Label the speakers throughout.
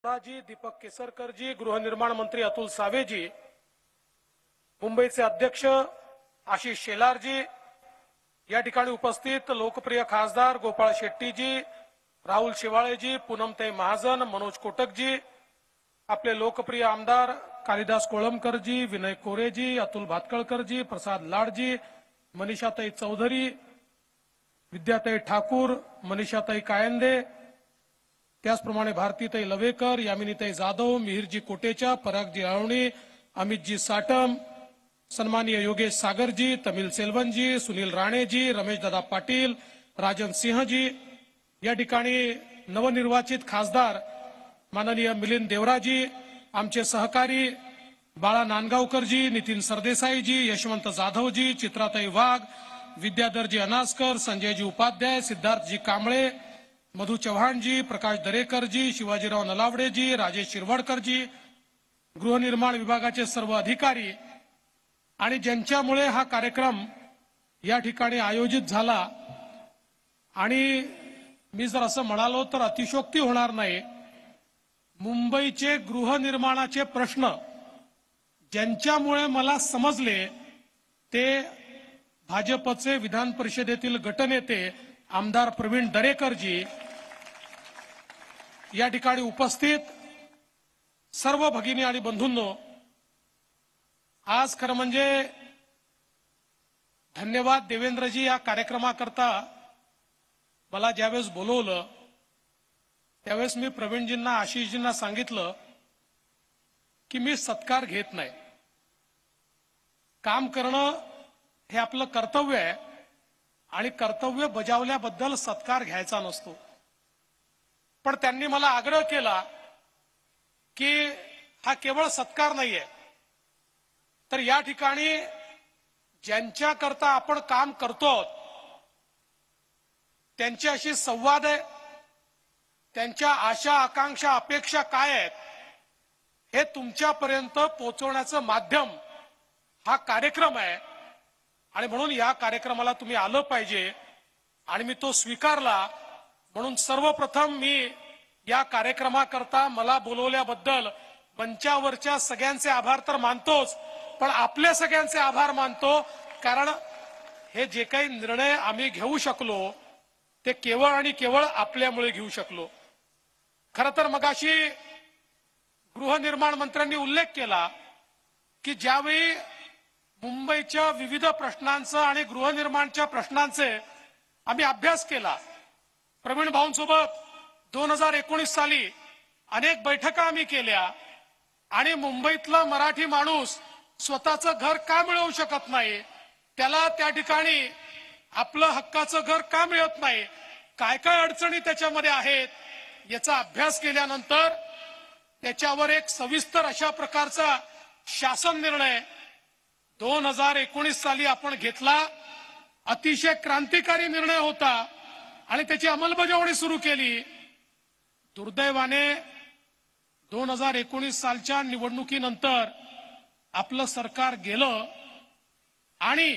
Speaker 1: जी, दीपक केसरकर जी, गृहनिर्माण मंत्री अतुल सावे जी, मुंबईचे अध्यक्ष आशिष शेलार जी, या ठिकाणी उपस्थित लोकप्रिय खासदार गोपाळ शेट्टी जी, राहुल शेवाळे जी, पूनमताई महाजन, मनोज कोटक जी, आपले लोकप्रिय आमदार कालिदास कोळंबकर जी, विनय कोरे जी, अतुल भातखळकर जी, प्रसाद लाड जी, मनीषाताई चौधरी, विद्याताई ठाकूर, मनीषाताई कायंदे, त्याचप्रमाणे भारतीताई लवेकर, यामिनीताई जाधव, मिहिरजी कोटेचा, परागजी आळवणी, अमितजी साटम, सन्माननीय योगेश सागरजी, तमिल सेल्वनजी, सुनील राणेजी, रमेश दादा पाटील, राजन सिंहजी, या ठिकाणी नवनिर्वाचित खासदार माननीय मिलिंद देवराजी, आमचे सहकारी बाळा नांदगावकरजी, नितीन सरदेसाईजी, यशवंत जाधवजी, चित्राताई वाघ, विद्याधरजी अनासकर, संजयजी उपाध्याय, सिद्धार्थजी कांबळे, मधु चव्हाणजी, प्रकाश दरेकरजी, शिवाजीराव नलावडेजी, राजेश शिरवाडकरजी, गृहनिर्माण विभागाचे सर्व अधिकारी आणि ज्यांच्यामुळे हा कार्यक्रम या ठिकाणी आयोजित झाला। आणि मी जर असं म्हणालो तर अतिशयोक्ती होणार नाही, मुंबईचे गृहनिर्माणाचे प्रश्न ज्यांच्यामुळे मला समजले ते भाजपचे विधान परिषदेतील गटनेते आमदार प्रवीण दरेकरजी, या ठिकाणी उपस्थित सर्व भगिनी आणि बंधूंनो, आज खरं म्हणजे धन्यवाद देवेंद्रजी, या कार्यक्रमाकरता मला ज्यावेळेस बोलवलं त्यावेळेस मी प्रवीणजींना, आशिषजींना सांगितलं की मी सत्कार घेत नाही, काम करणं हे आपलं कर्तव्य आहे आणि कर्तव्य बजावल्याबद्दल सत्कार घ्यायचा नसतो। पण त्यांनी मला आग्रह केला की हा केवळ सत्कार नाहीये, तर या ठिकाणी ज्यांच्याकरता आपण काम करतो त्यांच्याशी संवाद आहे, त्यांच्या आशा आकांक्षा अपेक्षा काय आहेत हे तुमच्यापर्यंत पोहोचवण्याचं माध्यम हा कार्यक्रम आहे आणि म्हणून या कार्यक्रमाला तुम्ही आलं पाहिजे आणि मी तो स्वीकारला। म्हणून सर्वप्रथम मी या कार्यक्रमाकरता मला बोलवल्याबद्दल मंचावरच्या सगळ्यांचे आभार तर मानतोच, पण आपले सगळ्यांचे आभार मानतो, कारण हे जे काही निर्णय आम्ही घेऊ शकलो ते केवळ आणि केवळ आपल्यामुळे घेऊ शकलो। खरं तर मगाशी गृहनिर्माण मंत्र्यांनी उल्लेख केला की ज्यावेळी मुंबईच्या विविध प्रश्नांचं आणि गृहनिर्माणच्या प्रश्नांचे आम्ही अभ्यास केला, प्रवीण भाऊंसोबत 2019 साली अनेक बैठका आम्ही केल्या आणि मुंबईतला मराठी माणूस स्वतःचं घर का मिळवू शकत नाही, त्याला त्या ठिकाणी आपलं हक्काचं घर का मिळत नाही, काय काय अडचणी त्याच्यामध्ये आहेत याचा अभ्यास केल्यानंतर त्याच्यावर एक सविस्तर अशा प्रकारचा शासन निर्णय 2019 साली आपण घेतला। अतिशय क्रांतिकारी निर्णय होता आणि त्याची अंमलबजावणी सुरू केली। दुर्दैवाने 2019 सालच्या निवडणुकीनंतर आपलं सरकार गेलं आणि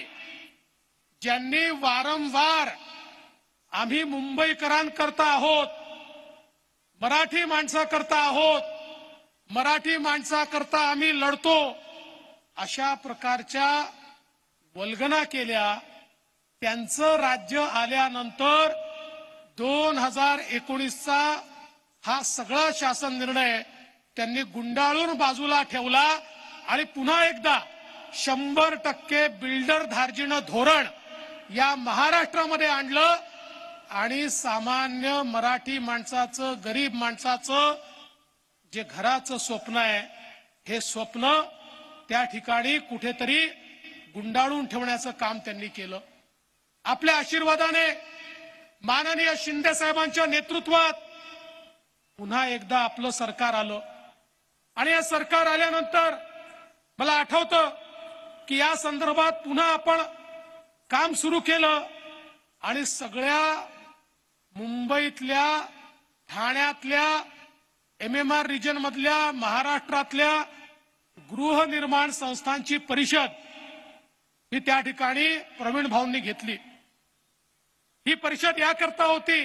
Speaker 1: ज्यांनी वारंवार आम्ही मुंबईकरांकरता आहोत, मराठी माणसाकरता आहोत, मराठी माणसाकरता आम्ही लढतो, अशा प्रकारच्या वल्गना केल्या, त्यांचं राज्य आल्यानंतर 2019चा हा सगळा शासन निर्णय त्यांनी गुंडाळून बाजूला ठेवला आणि पुन्हा एकदा 100% बिल्डर धार्जिण धोरण या महाराष्ट्रामध्ये आणलं आणि सामान्य मराठी माणसाचं, गरीब माणसाचं जे घराचं स्वप्न आहे हे स्वप्न त्या ठिकाणी कुठेतरी गुंडाळून ठेवण्याचं काम त्यांनी केलं। आपल्या आशीर्वादाने माननीय शिंदे साहेबांच्या नेतृत्वात पुन्हा एकदा आपलं सरकार आलं आणि या सरकार आल्यानंतर मला आठवतं की या संदर्भात पुन्हा आपण काम सुरू केलं आणि सगळ्या मुंबईतल्या, ठाण्यातल्या, MMR रिजन मधल्या, महाराष्ट्रातल्या गृहनिर्माण संस्थांची परिषद ही त्या ठिकाणी प्रवीण भाऊंनी घेतली। ही परिषद याकरता होती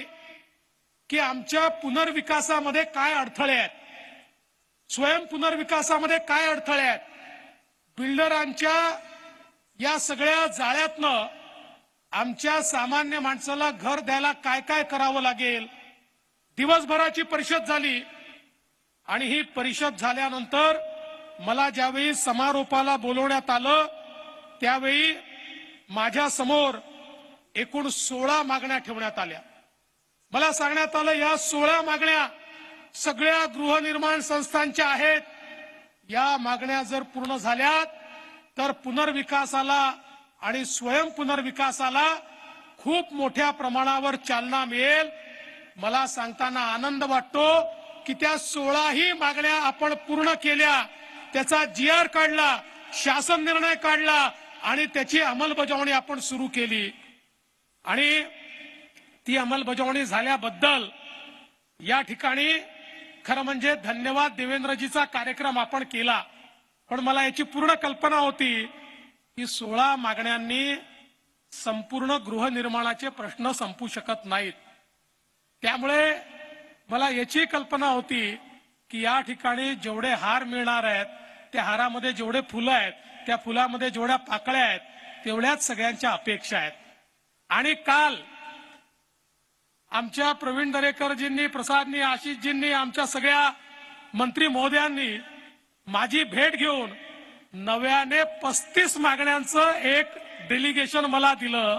Speaker 1: की आमच्या पुनर्विकासामध्ये काय अडथळे आहेत, स्वयं पुनर्विकासामध्ये काय अडथळे आहेत, बिल्डरांच्या या सगळ्या जाळ्यातनं आमच्या सामान्य माणसाला घर द्यायला काय काय करावं लागेल। दिवसभराची परिषद झाली आणि ही परिषद झाल्यानंतर मला ज्यावेळी समारोपाला बोलवण्यात आलं त्यावेळी माझ्या समोर एकूण 16 मागण्या ठेवण्यात आल्या। मला सांगण्यात आलं या 16 मागण्या सगळ्या गृहनिर्माण संस्थांच्या आहेत। या मागण्या जर पूर्ण झाल्या तर पुनर्विकासाला आणि स्वयं पुनर्विकासाला खूप मोठ्या प्रमाणावर चालना मिळेल। मला सांगताना आनंद वाटतो की त्या 16ही मागण्या आपण पूर्ण केल्या, त्याचा GR काढला, शासन निर्णय काढला आणि त्याची अंमलबजावणी आपण सुरू केली। आणि ती अंमलबजावणी झाल्याबद्दल या ठिकाणी खरं म्हणजे धन्यवाद देवेंद्रजीचा कार्यक्रम आपण केला। पण मला याची पूर्ण कल्पना होती की 16 मागण्यांनी संपूर्ण गृहनिर्माणाचे प्रश्न संपू शकत नाहीत। त्यामुळे मला याची कल्पना होती की या ठिकाणी जेवढे हार मिळणार आहेत त्या हारामध्ये जेवढे फुलं आहेत त्या फुलामध्ये जेवढ्या पाकळ्या आहेत तेवढ्याच सगळ्यांच्या अपेक्षा आहेत। आणि काल आमच्या प्रवीण दरेकरजींनी, प्रसादनी, आशिषजींनी, आमच्या सगळ्या मंत्री महोदयांनी माझी भेट घेऊन नव्याने 35 मागण्यांचं एक डेलिगेशन मला दिलं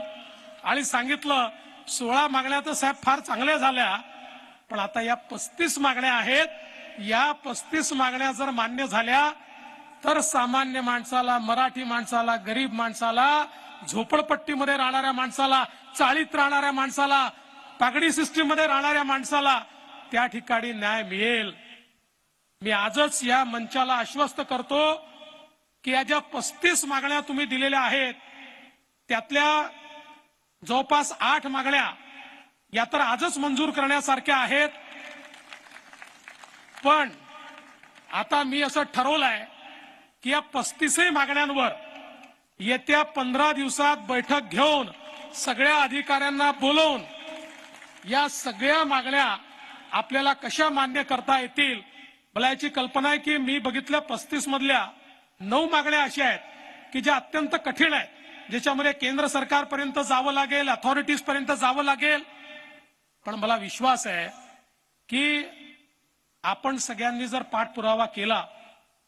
Speaker 1: आणि सांगितलं 16 मागण्या तर साहेब फार चांगल्या झाल्या, पण आता या 35 मागण्या आहेत, या 35 मागण्या जर मान्य झाल्या तर सामान्य माणसाला, मराठी माणसाला, गरीब माणसाला, झोपडपट्टीमध्ये राहणाऱ्या माणसाला, चाळीत राहणाऱ्या माणसाला, पागडी सिस्टीम मध्ये राहणाऱ्या माणसाला त्या ठिकाणी न्याय मिळेल। मी आजच या मंचाला आश्वस्त करतो की या ज्या 35 मागण्या तुम्ही दिलेल्या आहेत त्यातल्या जवळपास 8 मागण्या या तर आजच मंजूर करण्यासारख्या आहेत। पण आता मी असं ठरवलंय की या 35 मागण्यांवर येत्या 15 दिवसात बैठक घेऊन सगळ्या अधिकाऱ्यांना बोलवून या सगळ्या मागण्या आपल्याला कशा मान्य करता येतील। मला याची कल्पना आहे की मी बघितल्या 35 मधल्या 9 मागण्या अशा आहेत की ज्या अत्यंत कठीण आहेत, ज्याच्यामध्ये केंद्र सरकारपर्यंत जावं लागेल, अथॉरिटीज पर्यंत जावं लागेल। पण मला विश्वास आहे की आपण सगळ्यांनी जर पाठपुरावा केला,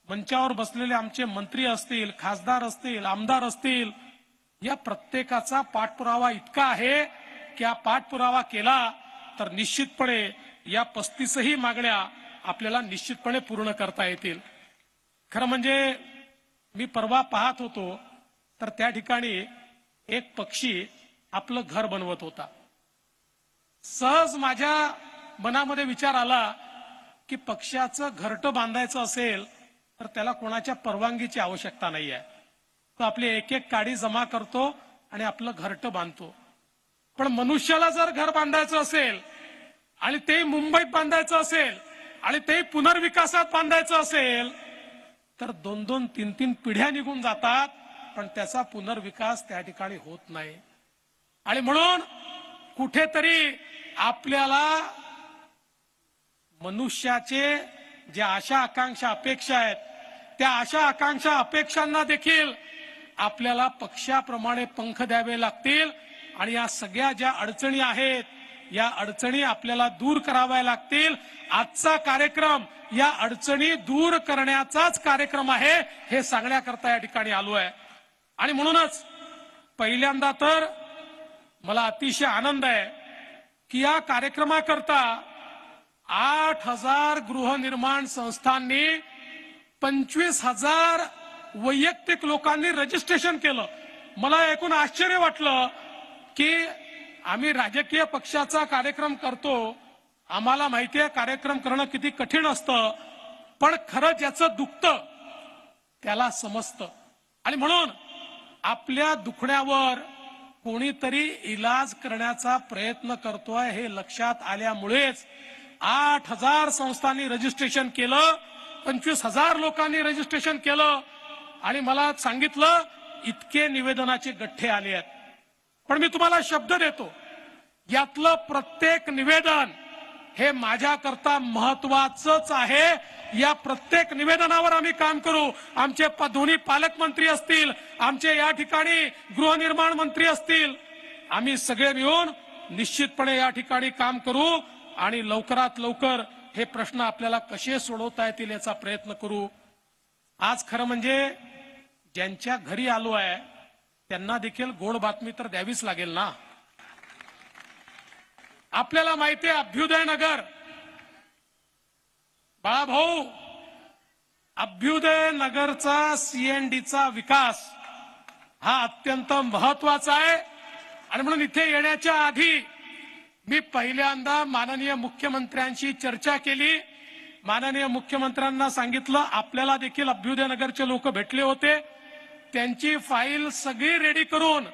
Speaker 1: मंचावर बसलेले आमचे मंत्री असतील, खासदार असतील, आमदार असतील, या प्रत्येकाचा पाठपुरावा इतका आहे की हा पाठपुरावा केला तर निश्चितपणे या 35ही मागण्या आपल्याला निश्चितपणे पूर्ण करता येतील। खरं म्हणजे मी परवा पाहत होतो तर त्या ठिकाणी एक पक्षी आपलं घर बनवत होता। सहज माझ्या मनामध्ये विचार आला की पक्षाचं घरटं बांधायचं असेल तर त्याला कोणाच्या परवानगीची आवश्यकता नाहीये, तो आपली एक एक काडी जमा करतो आणि आपलं घरटं बांधतो। पण मनुष्याला जर घर बांधायचं असेल आणि ते मुंबईत बांधायचं असेल आणि ते पुनर्विकासात बांधायचं असेल तर 2-2, 3-3 पिढ्या निघून जातात, पण त्याचा पुनर्विकास त्या ठिकाणी होत नाही। आणि म्हणून कुठेतरी आपल्याला मनुष्याचे ज्या आशा आकांक्षा अपेक्षा आहेत त्या आशा आकांक्षा अपेक्षांना देखील आपल्याला पक्षाप्रमाणे पंख द्यावे लागतील। आणि या सगळ्या ज्या अडचणी आहेत या अडचणी आपल्याला दूर कराव्या लागतील। आजचा कार्यक्रम या अडचणी दूर करण्याचाच कार्यक्रम आहे हे सांगण्याकरता या ठिकाणी आलो आहे। आणि म्हणूनच पहिल्यांदा तर मला अतिशय आनंद आहे की या कार्यक्रमाकरता 8000 गृहनिर्माण संस्थांनी 25,000 वैयक्तिक लोकांनी रजिस्ट्रेशन केलं। मला ऐकून आश्चर्य वाटलं की आम्ही राजकीय पक्षाचा कार्यक्रम करतो, आम्हाला माहिती आहे कार्यक्रम करणं किती कठीण असतं, पण खरं ज्याचं दुखतं त्याला समजतं। आणि म्हणून आपल्या दुखण्यावर कोणीतरी इलाज करण्याचा प्रयत्न करतोय हे लक्षात आल्यामुळेच 8000 संस्थांनी रजिस्ट्रेशन केलं, 25,000 लोकांनी रजिस्ट्रेशन केलं आणि मला सांगितलं इतके निवेदनाचे गठ्ठे आले आहेत। पण मी तुम्हाला शब्द देतो, यातलं प्रत्येक निवेदन हे माझ्याकरता महत्वाचंच आहे। या प्रत्येक निवेदनावर आम्ही काम करू। आमचे दोन्ही पालकमंत्री असतील, आमचे या ठिकाणी गृहनिर्माण मंत्री असतील, आम्ही सगळे मिळून निश्चितपणे या ठिकाणी काम करू आणि लवकरात लवकर हे प्रश्न आपल्याला कसे सोडवता येतील याचा प्रयत्न करू। आज खरं म्हणजे ज्यांच्या घरी आलो आहे त्यांना देखील गोड बातमी तर द्यावीच लागेल ना। आपल्याला माहिती आहे अभ्युदय नगर, बाळाभाऊ, अभ्युदय नगरचा सीएनडीचा विकास हा अत्यंत महत्वाचा आहे आणि म्हणून इथे येण्याच्या आधी मी पहिल्यांदा माननीय मुख्यमंत्र्यांशी चर्चा केली। माननीय मुख्यमंत्र्यांना सांगितलं आपल्याला देखील अभ्युदय नगरचे लोक भेटले होते, त्यांची फाईल सगळी रेडी करून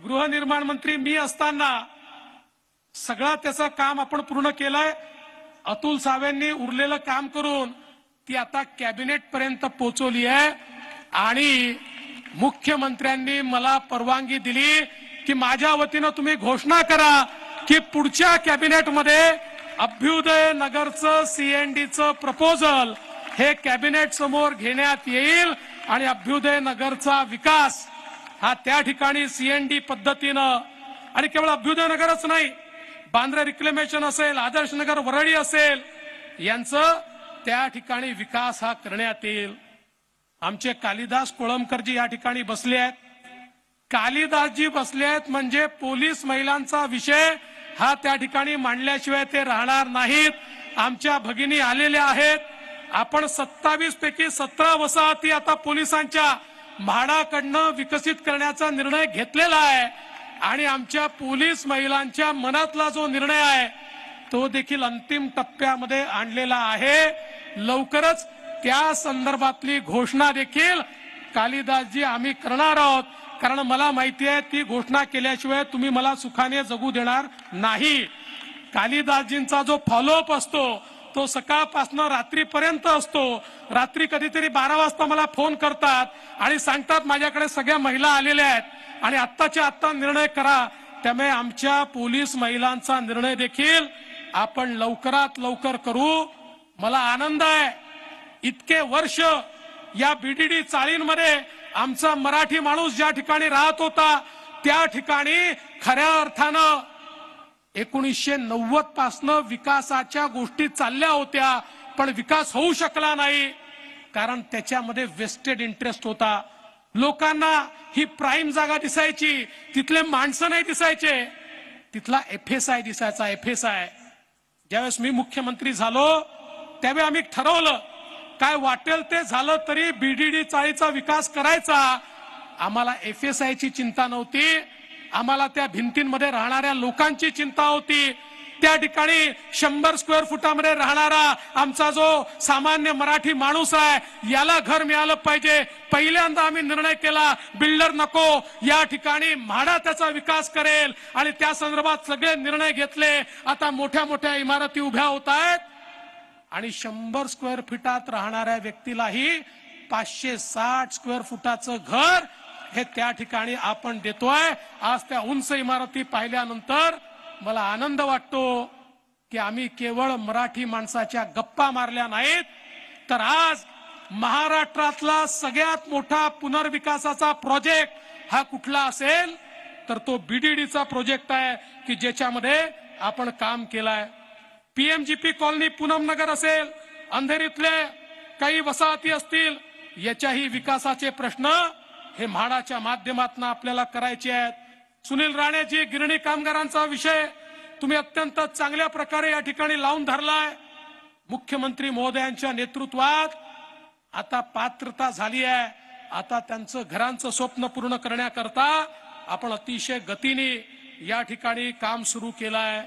Speaker 1: गृहनिर्माण मंत्री मी असताना सगळं त्याचं काम आपण पूर्ण केलंय। अतुल सावेंनी उरलेलं काम करून ती आता कॅबिनेट पर्यंत पोहोचवली आहे आणि मुख्यमंत्र्यांनी मला परवानगी दिली की माझ्या वतीनं तुम्ही घोषणा करा की पुढच्या कॅबिनेटमध्ये अभ्युदय नगरचं सीएनडीचं प्रपोजल हे कॅबिनेट समोर घेण्यात येईल आणि अभ्युदय नगरचा विकास हा त्या ठिकाणी सीएनडी पद्धतीनं, आणि केवळ अभ्युदय नगरच नाही, बांद्रा रिक्लेमेशन असेल, आदर्श नगर वरळी असेल, यांचं त्या ठिकाणी विकास हा करण्यात येईल। आमचे कालिदास कोळंबकरजी या ठिकाणी बसले आहेत। कालिदासजी बसले आहेत म्हणजे पोलीस महिलांचा विषय हा त्या ठिकाणी मांडल्याशिवाय ते राहणार नाहीत। आमच्या भगिनी आलेल्या आहेत। आपण 27 पैकी 17 वसाहती आता पोलिसांच्या म्हाडाकडनं विकसित करण्याचा निर्णय घेतलेला आहे आणि आमच्या पोलीस महिलांच्या मनातला जो निर्णय आहे तो देखील अंतिम टप्प्यामध्ये आणलेला आहे। लवकरच त्या संदर्भातली घोषणा देखील कालिदासजी आम्ही करणार आहोत, कारण मला माहिती आहे ती घोषणा केल्याशिवाय तुम्ही मला सुखाने जगू देणार नाही। कालिदासजींचा जो फॉलोअप असतो तो सकाळपासून रात्रीपर्यंत असतो। रात्री कधीतरी 12 वाजता मला फोन करतात आणि सांगतात माझ्याकडे सगळ्या महिला आलेल्या आहेत आणि आत्ताच्या आत्ता निर्णय करा। त्यामुळे आमच्या पोलीस महिलांचा निर्णय देखील आपण लवकरात लवकर करू। मला आनंद आहे इतके वर्ष या बीडीडी चाळींमध्ये आमचा मराठी माणूस ज्या ठिकाणी राहत होता त्या ठिकाणी खऱ्या अर्थानं 1990 पासनं विकासाच्या गोष्टी चालल्या होत्या, पण विकास होऊ शकला नाही कारण त्याच्यामध्ये वेस्टेड इंटरेस्ट होता। लोकांना ही प्राईम जागा दिसायची, तिथले माणसं नाही दिसायचे, तिथला एफएसआय दिसायचा। एफएसआय ज्यावेळेस मी मुख्यमंत्री झालो त्यावेळी आम्ही ठरवलं काय वाटेल ते झालं तरी बीडीडी चाळीचा विकास करायचा। आम्हाला एफएसआय ची चिंता नव्हती, आम्हाला त्या भिंतींमध्ये राहणाऱ्या लोकांची चिंता होती। त्या ठिकाणी 100 स्क्वेअर फुटामध्ये राहणारा आमचा जो सामान्य मराठी माणूस आहे याला घर मिळालं पाहिजे। पहिल्यांदा आम्ही निर्णय केला बिल्डर नको, या ठिकाणी म्हाडा त्याचा विकास करेल आणि त्या संदर्भात सगळे निर्णय घेतले। आता मोठ्या मोठ्या इमारती उभ्या होत आहेत आणि 100 स्क्वेअर फुटात राहणाऱ्या व्यक्तीलाही 560 स्क्वेअर फुटाचं घर हे त्या ठिकाणी आपण देतोय। आज त्या उंच इमारती पाहिल्यानंतर मला आनंद वाटतो की आम्ही केवळ मराठी माणसाच्या गप्पा मारल्या नाहीत, तर आज महाराष्ट्रातला सगळ्यात मोठा पुनर्विकासाचा प्रोजेक्ट हा कुठला असेल तर तो बीडीडीचा प्रोजेक्ट आहे की ज्याच्यामध्ये आपण काम केलंय। पीएमजीपी कॉलनी पूनम नगर असेल, अंधेरीतले काही वसाहती असतील, याच्याही विकासाचे प्रश्न हे म्हाडाच्या माध्यमातून आपल्याला करायचे आहेत। सुनील राणेजी गिरणी कामगारांचा विषय तुम्ही अत्यंत चांगल्या प्रकारे या ठिकाणी लावून धरलाय। मुख्यमंत्री महोदयांच्या नेतृत्वात आता पात्रता झाली आहे, आता त्यांचं घरांचं स्वप्न पूर्ण करण्याकरता आपण अतिशय गतीने या ठिकाणी काम सुरू केलं आहे।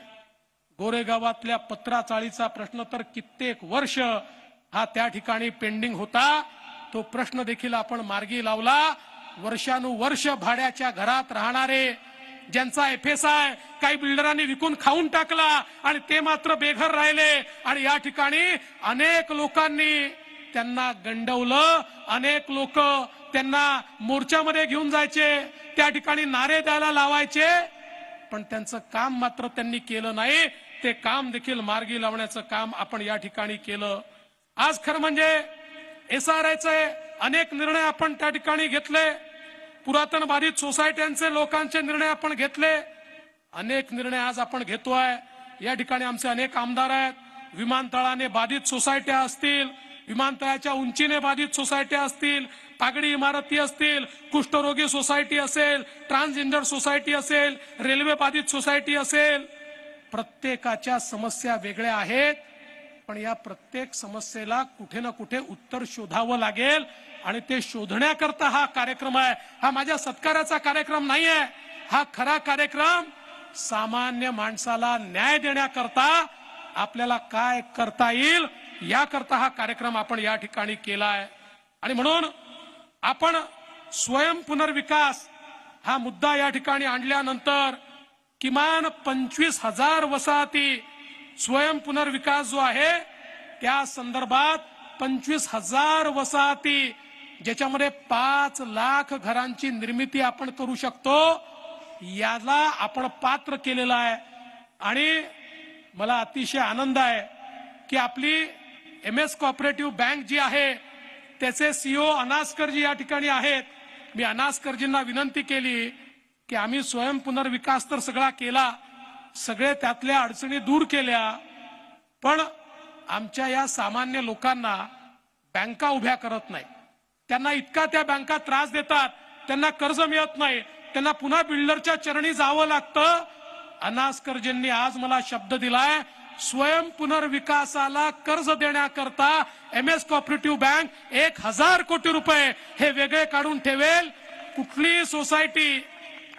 Speaker 1: गोरेगावातल्या पत्राचाळीचा प्रश्न तर कित्येक वर्ष हा त्या ठिकाणी पेंडिंग होता, तो प्रश्न देखील आपण मार्गी लावला। वर्षानुवर्ष भाड्याच्या घरात राहणारे ज्यांचा एफएसआय काही बिल्डरांनी विकून खाऊन टाकला आणि ते मात्र बेघर राहिले आणि या ठिकाणी अनेक लोकांनी त्यांना गंडवलं, अनेक लोक त्यांना मोर्चामध्ये घेऊन जायचे, त्या ठिकाणी नारे द्यायला लावायचे, पण त्यांचं काम मात्र त्यांनी केलं नाही। ते काम देखील मार्गी लावण्याचं काम आपण या ठिकाणी केलं। आज खरं म्हणजे SRIचे अनेक निर्णय आपण त्या ठिकाणी घेतले, पुरातन बाधित सोसायट्यांचे लोकांचे निर्णय आपण घेतले, अनेक निर्णय आज आपण घेतोय। या ठिकाणी आमचे अनेक आमदार आहेत, विमानतळाने बाधित सोसायट्या असतील, विमानतळाच्या उंचीने बाधित सोसायट्या असतील, पागडी इमारती असतील, कुष्ठरोगी सोसायटी असेल, ट्रान्सजेंडर सोसायटी असेल, रेल्वे बाधित सोसायटी असेल, प्रत्येकाच्या समस्या वेगळ्या आहेत, पण या प्रत्येक समस्येला कुठे ना कुठे उत्तर शोधावं लागेल आणि ते शोधण्याकरता हा कार्यक्रम आहे। हा माझ्या सत्काराचा कार्यक्रम नाही आहे, हा खरा कार्यक्रम सामान्य माणसाला न्याय देण्याकरता आपल्याला काय करता येईल याकरता हा कार्यक्रम आपण या ठिकाणी केलाय। आणि म्हणून आपण स्वयं पुनर्विकास हा मुद्दा या ठिकाणी आणल्यानंतर किमान 25,000 वसाहती स्वयं पुनर्विकास जो आहे त्या संदर्भात 25,000 वसाहती ज्याच्यामध्ये 5 लाख घरांची निर्मिती आपण करू शकतो, याला आपण पात्र केलेला आहे। आणि मला अतिशय आनंद आहे की आपली MS कोऑपरेटिव्ह बँक जी आहे त्याचे CEO अनास्करजी या ठिकाणी आहेत। मी अनास्करजींना विनंती केली की आम्ही स्वयं पुनर्विकास तर सगळा केला, सगळे त्यातल्या अडचणी दूर केल्या, पण आमच्या या सामान्य लोकांना बँका उभ्या करत नाही, त्यांना इतका त्या बँका त्रास देतात, त्यांना कर्ज मिळत नाही, त्यांना पुन्हा बिल्डरच्या चरणी जावं लागतं। अनास्करजींनी आज मला शब्द दिलाय, स्वयं पुनर्विकासाला कर्ज देण्याकरता MS कोऑपरेटिव्ह बँक 1,000 कोटी रुपये हे वेगळे काढून ठेवेल। कुठली सोसायटी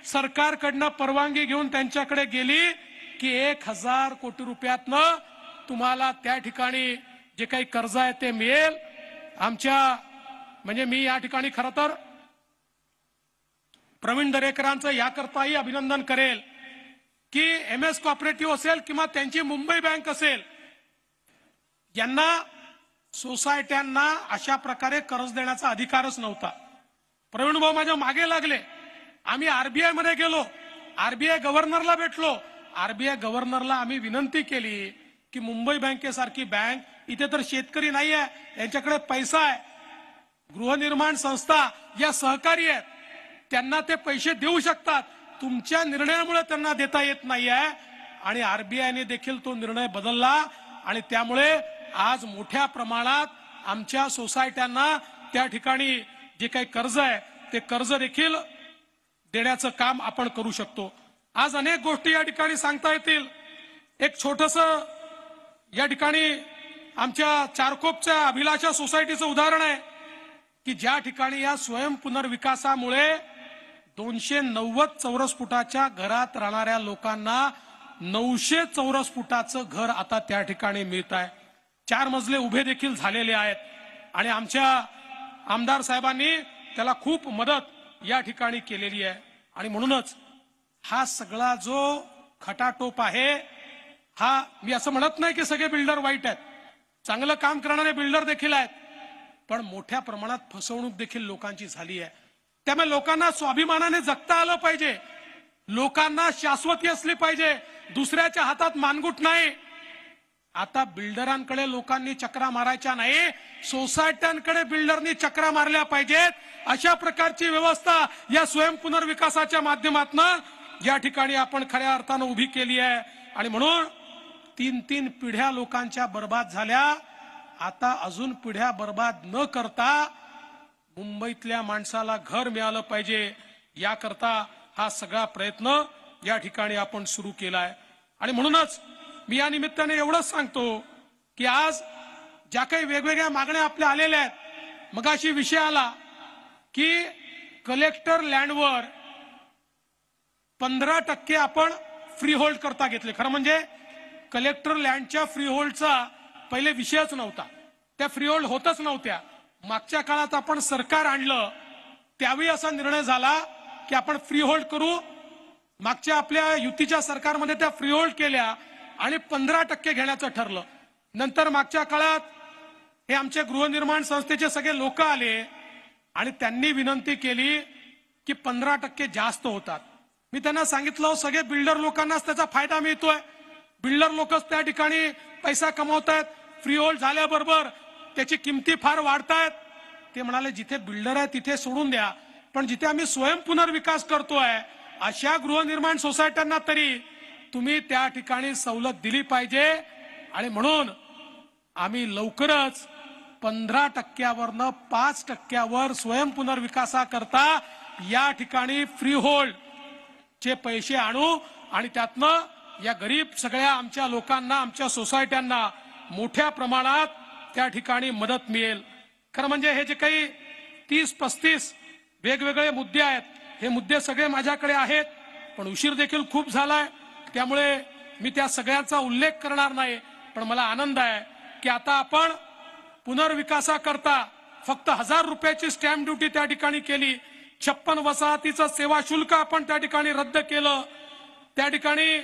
Speaker 1: सरकारकडनं परवानगी घेऊन त्यांच्याकडे गेली की 1,000 कोटी रुपयातनं तुम्हाला त्या ठिकाणी जे काही कर्ज आहे ते मिळेल। आमच्या म्हणजे मी या ठिकाणी खरं तर प्रवीण दरेकरांचं याकरताही अभिनंदन करेल की MS कोऑपरेटिव्ह असेल किंवा त्यांची मुंबई बँक असेल, यांना सोसायट्यांना अशा प्रकारे कर्ज देण्याचा अधिकारच नव्हता। प्रवीण भाऊ माझ्या मागे लागले, आम्ही RBI मध्ये गेलो, RBI गव्हर्नरला भेटलो, RBI गव्हर्नरला आम्ही विनंती केली की मुंबई बँकेसारखी बँक, इथे तर शेतकरी नाही आहे, यांच्याकडे पैसा आहे, गृहनिर्माण संस्था या सहकारी आहेत, त्यांना ते पैसे देऊ शकतात, तुमच्या निर्णयामुळे त्यांना देता येत नाही आहे। आणि RBI ने देखील तो निर्णय बदलला आणि त्यामुळे आज मोठ्या प्रमाणात आमच्या सोसायट्यांना त्या ठिकाणी जे काही कर्ज आहे ते कर्ज देखील देण्याचं काम आपण करू शकतो। आज अनेक गोष्टी या ठिकाणी सांगता येतील। एक छोटंसं या ठिकाणी आमच्या चारकोपच्या अभिलाषा सोसायटीचं उदाहरण आहे की ज्या ठिकाणी या स्वयं पुनर्विकासामुळे 290 चौरस फुटाच्या घरात राहणाऱ्या लोकांना 900 चौरस फुटाचं घर आता त्या ठिकाणी मिळत आहे। 4 मजले उभे देखील झालेले आहेत आणि आमच्या आमदार साहेबांनी त्याला खूप मदत या ठिकाणी केलेली आहे। आणि म्हणूनच हा सगळा जो खटाटोप आहे, हा मी असं म्हणत नाही की सगळे बिल्डर वाईट आहेत, चांगलं काम करणारे बिल्डर देखील आहेत, पण मोठ्या प्रमाणात फसवणूक देखील लोकांची झाली आहे। त्यामुळे लोकांना स्वाभिमानाने जगता आलं पाहिजे, लोकांना शाश्वती असली पाहिजे, दुसऱ्याच्या हातात मानगुट नाही। आता बिल्डरांकडे लोकांनी चक्रा मारायच्या नाही, सोसायट्यांकडे बिल्डरनी चक्रा मारल्या पाहिजेत। अशा प्रकारची व्यवस्था या स्वयं पुनर्विकासाच्या माध्यमातून या ठिकाणी आपण खऱ्या अर्थानं उभी केली आहे। आणि म्हणून 3 पिढ्या लोकांच्या बर्बाद झाल्या, आता अजून पिढ्या बर्बाद न करता मुंबईतल्या माणसाला घर मिळालं पाहिजे याकरता हा सगळा प्रयत्न या ठिकाणी आपण सुरू केलाय। आणि म्हणूनच मी या निमित्ताने एवढंच सांगतो की आज ज्या काही वेगवेगळ्या मागण्या आपल्या आलेल्या आहेत, मगाशी विषय आला की कलेक्टर लँडवर 15% आपण फ्री होल्ड करता घेतले। खरं म्हणजे कलेक्टर लँडच्या फ्री होल्डचा पहिले विषयच नव्हता, त्या फ्री होल्ड होतच नव्हत्या। मागच्या काळात आपण सरकार आणलं त्यावेळी असा निर्णय झाला की आपण फ्री होल्ड करू, मागच्या आपल्या युतीच्या सरकारमध्ये त्या फ्री होल्ड केल्या आणि 15% घेण्याचं ठरलं। नंतर मागच्या काळात हे आमचे गृहनिर्माण संस्थेचे सगळे लोक आले आणि त्यांनी विनंती केली की 15% जास्त होतात। मी त्यांना सांगितलं, सगळे बिल्डर लोकांनाच त्याचा फायदा मिळतोय, बिल्डर लोकच त्या ठिकाणी पैसा कमवतायत, फ्री होल्ड झाल्याबरोबर त्याची किमती फार वाढतायत. ते म्हणाले जिथे बिल्डर आहे तिथे सोडून द्या, पण जिथे आम्ही स्वयं पुनर्विकास करतोय अशा गृहनिर्माण सोसायट्यांना तरी तुम्ही त्या ठिकाणी सवलत दिली पाहिजे. आणि म्हणून आम्ही लवकरच 15%वरनं 5%वर स्वयं पुनर्विकासाकरता या ठिकाणी फ्री होल्ड चे पैसे आणू आणि त्यातनं या गरीब सगळ्या आमच्या लोकांना, आमच्या सोसायट्यांना मोठ्या प्रमाणात त्या ठिकाणी मदत मिळेल. खरं म्हणजे हे जे काही 30-35 वेगवेगळे मुद्दे आहेत, हे मुद्दे सगळे माझ्याकडे आहेत, पण उशीर देखील खूप झालाय, त्यामुळे मी त्या सगळ्यांचा उल्लेख करणार नाही. पण मला आनंद आहे की आता आपण पुनर्विकासाकरता फक्त 1000 रुपयाची स्टॅम्प ड्युटी त्या ठिकाणी केली. 56 वसाहतीचं सेवा शुल्क आपण त्या ठिकाणी रद्द केलं. त्या ठिकाणी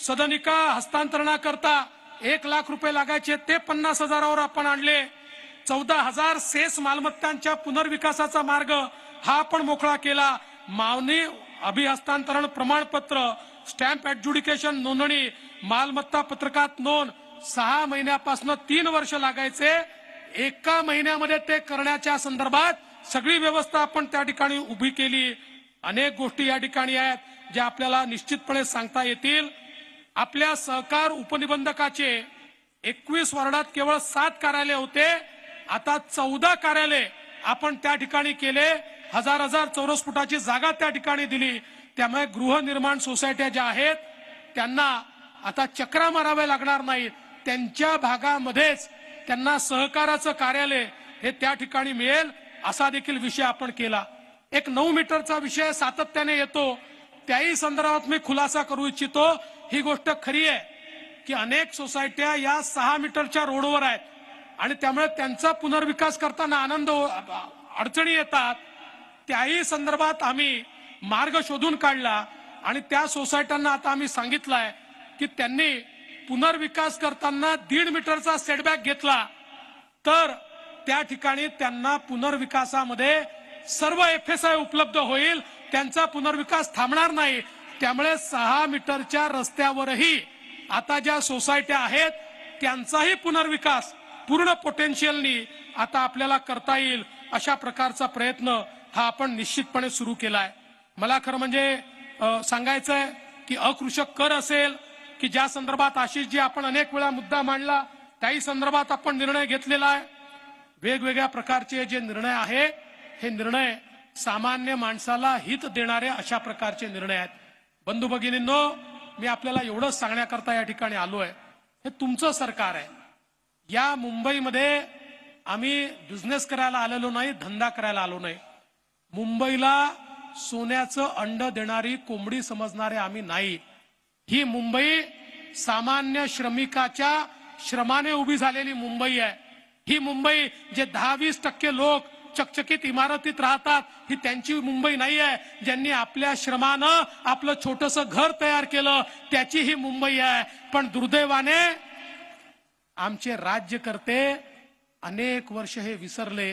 Speaker 1: सदनिका हस्तांतरणाकरता 1 लाख रुपये लागायचे ते 50,000वर आपण आणले. 14,000 सेस मालमत्तांच्या पुनर्विकासाचा मार्ग हा आपण मोकळा केला. मावनी अभिहस्तांतरण प्रमाणपत्र, स्टॅम्प ऍडज्युडिकेशन नोंदणी, मालमत्ता पत्रकात नोंद 6 महिन्यापासून 3 वर्ष लागायचे, 1 महिन्यामध्ये ते करण्याच्या संदर्भात सगळी व्यवस्था आपण त्या ठिकाणी उभी केली. अनेक गोष्टी या ठिकाणी आहेत ज्या आपल्याला निश्चितपणे सांगता येतील. आपल्या सहकार उपनिबंधकाचे 21 वार्डात केवळ 7 कार्यालय होते, आता 14 कार्यालय आपण त्या ठिकाणी केले. 1000 चौरस फुटाची जागा त्या ठिकाणी दिली. त्यामुळे गृहनिर्माण सोसायट्या ज्या आहेत त्यांना आता चक्रा मारावे लागणार नाहीत. त्यांच्या भागामध्येच त्यांना सहकाराचं कार्यालय हे त्या ठिकाणी मिळेल असा देखील विषय आपण केला. एक 9 मीटरचा विषय सातत्याने येतो, त्याही संदर्भात मी खुलासा करू इच्छितो. ही गोष्ट खरी आहे की अनेक सोसायट्या या 6 मीटरच्या रोडवर आहेत आणि त्यामुळे त्यांचा पुनर्विकास करताना अडचणी येतात. त्याही संदर्भात आम्ही मार्ग शोधून काढला आणि त्या सोसायट्यांना आता आम्ही सांगितलंय की त्यांनी पुनर्विकास करताना 1.5 मीटरचा सेटबॅक घेतला तर त्या ठिकाणी त्यांना पुनर्विकासामध्ये सर्व FSI उपलब्ध होईल, त्यांचा पुनर्विकास थांबणार नाही. त्यामुळे 6 मीटरच्या रस्त्यावरही आता ज्या सोसायट्या आहेत त्यांचाही पुनर्विकास पूर्ण पोटेन्शियलनी आता आपल्याला करता येईल अशा प्रकारचा प्रयत्न हा आपण निश्चितपणे सुरू केलाय. मला खरं म्हणजे सांगायचंय की अकृषक कर असेल की ज्या संदर्भात आशिषजी आपण अनेक वेळा मुद्दा मांडला, त्याही संदर्भात आपण निर्णय घेतलेला आहे. वेगवेगळ्या प्रकारचे जे निर्णय आहे हे निर्णय सामान्य माणसाला हित देणारे अशा प्रकारचे निर्णय आहेत. बंधू भगिनींनो, मी आपल्याला एवढंच सांगण्याकरता या ठिकाणी आलोय, हे तुमचं सरकार आहे. या मुंबईमध्ये आम्ही बिझनेस करायला आलेलो नाही, धंदा करायला आलो नाही. मुंबईला सोन्याचं अंड देणारी कोंबडी समजणारे आम्ही नाही. ही मुंबई सामान्य श्रमिकाच्या श्रमाने उभी झालेली मुंबई आहे. ही मुंबई जे 10-20% लोक चकचकीत इमारतीत राहतात ही त्यांची मुंबई नाही आहे. ज्यांनी आपल्या श्रमानं आपलं छोटंसं घर तयार केलं त्याची ही मुंबई आहे. पण दुर्दैवाने आमचे राज्यकर्ते अनेक वर्ष हे विसरले.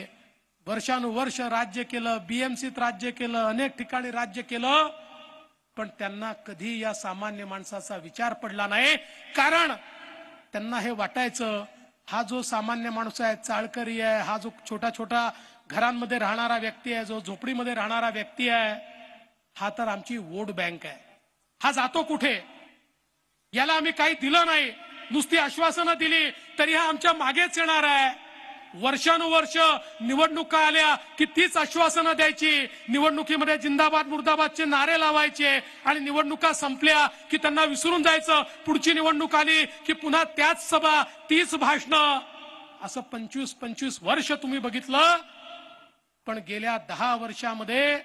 Speaker 1: वर्षानुवर्ष राज्य केलं, BMCत राज्य केलं, अनेक ठिकाणी राज्य केलं, पण त्यांना कधी या सामान्य माणसाचा विचार पडला नाही. कारण त्यांना हे वाटायचं हा जो सामान्य माणूस आहे, चाळकरी आहे, हा जो छोटा छोटा घरांमध्ये राहणारा व्यक्ती आहे, जो झोपडीमध्ये राहणारा व्यक्ती आहे, हा तर आमची वोट बँक आहे. हा जातो कुठे? याला आम्ही काही दिलं नाही, नुसती आश्वासनं दिली तरी हा आमच्या मागेच येणार आहे. वर्षानुवर्ष निवडणुका आल्या की तीच आश्वासनं द्यायची, निवडणुकीमध्ये जिंदाबाद मुर्दाबादचे नारे लावायचे आणि निवडणुका संपल्या की त्यांना विसरून जायचं. पुढची निवडणूक आली की पुन्हा त्याच सभा, तीच भाषणं. असं 25-25 वर्ष तुम्ही बघितलं. पण गेल्या 10 वर्षामध्ये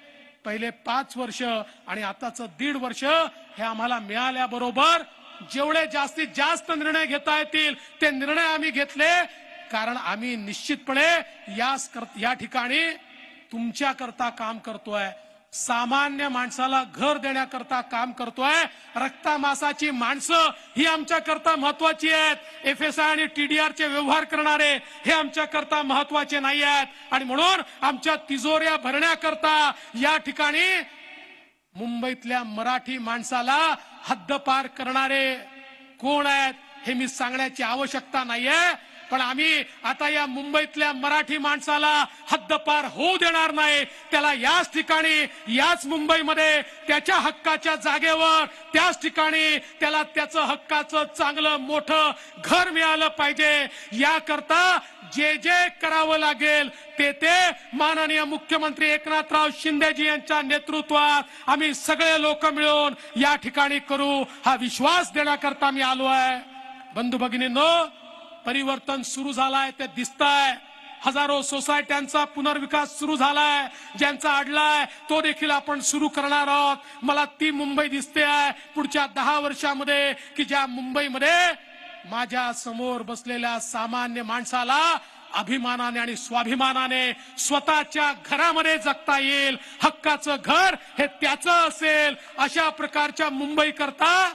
Speaker 1: पहिले 5 वर्ष आणि आताचं 1.5 वर्ष हे आम्हाला मिळाल्याबरोबर जेवढे जास्तीत जास्त निर्णय घेता येतील ते निर्णय आम्ही घेतले. कारण आम्ही निश्चितपणे या ठिकाणी तुमच्या करता काम करतोय, सामान्य माणसाला घर देण्याकरता काम करतोय. रक्तामासाची माणसं ही आमच्या करता महत्वाची आहेत. FSI आणि TDR चे व्यवहार करणारे हे आमच्या करता महत्वाचे नाही आहेत. आणि म्हणून आमच्या तिजोऱ्या भरण्याकरता या ठिकाणी मुंबईतल्या मराठी माणसाला हद्दपार करणारे कोण आहेत हे मी सांगण्याची आवश्यकता नाहीये, पण आम्ही आता या मुंबईतल्या मराठी माणसाला हद्दपार होऊ देणार नाही. त्याला याच ठिकाणी, याच मुंबईमध्ये त्याच्या हक्काच्या जागेवर, त्याच ठिकाणी त्याला त्याचं हक्काचं चांगलं मोठं घर मिळालं पाहिजे. याकरता जे जे करावं लागेल ते माननीय मुख्यमंत्री एकनाथराव शिंदेजी यांच्या नेतृत्वात आम्ही सगळे लोक मिळून या ठिकाणी करू, हा विश्वास देण्याकरता मी आलो आहे. बंधू भगिनींनो, परिवर्तन सुरू झालंय ते दिसतंय. हजारो सोसायट्यांचा पुनर्विकास सुरू झालाय. ज्यांचा अडलाय तो देखील आपण सुरू करणार आहोत. मला ती मुंबई दिसते आहे पुढच्या 10 वर्षामध्ये की ज्या मुंबईमध्ये माझ्या समोर बसलेल्या सामान्य माणसाला अभिमानाने आणि स्वाभिमानाने स्वतःच्या घरामध्ये जगता येईल. हक्काचं घर हे त्याचं असेल. अशा प्रकारच्या मुंबई करता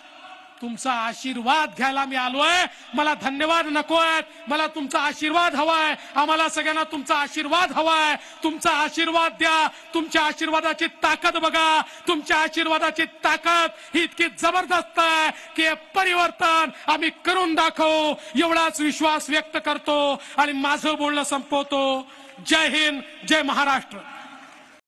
Speaker 1: तुमचा आशीर्वाद घ्यायला मी आलोय. मला धन्यवाद नकोय, मला तुमचा आशीर्वाद हवाय. आम्हाला सगळ्यांना तुमचा आशीर्वाद हवाय. तुमचा आशीर्वाद द्या. तुमच्या आशीर्वादाची ताकद बघा. तुमच्या आशीर्वादाची ताकद ही इतकी जबरदस्त आहे की हे परिवर्तन आम्ही करून दाखवू, एवढाच विश्वास व्यक्त करतो आणि माझं बोलणं संपवतो. जय हिंद, जय महाराष्ट्र.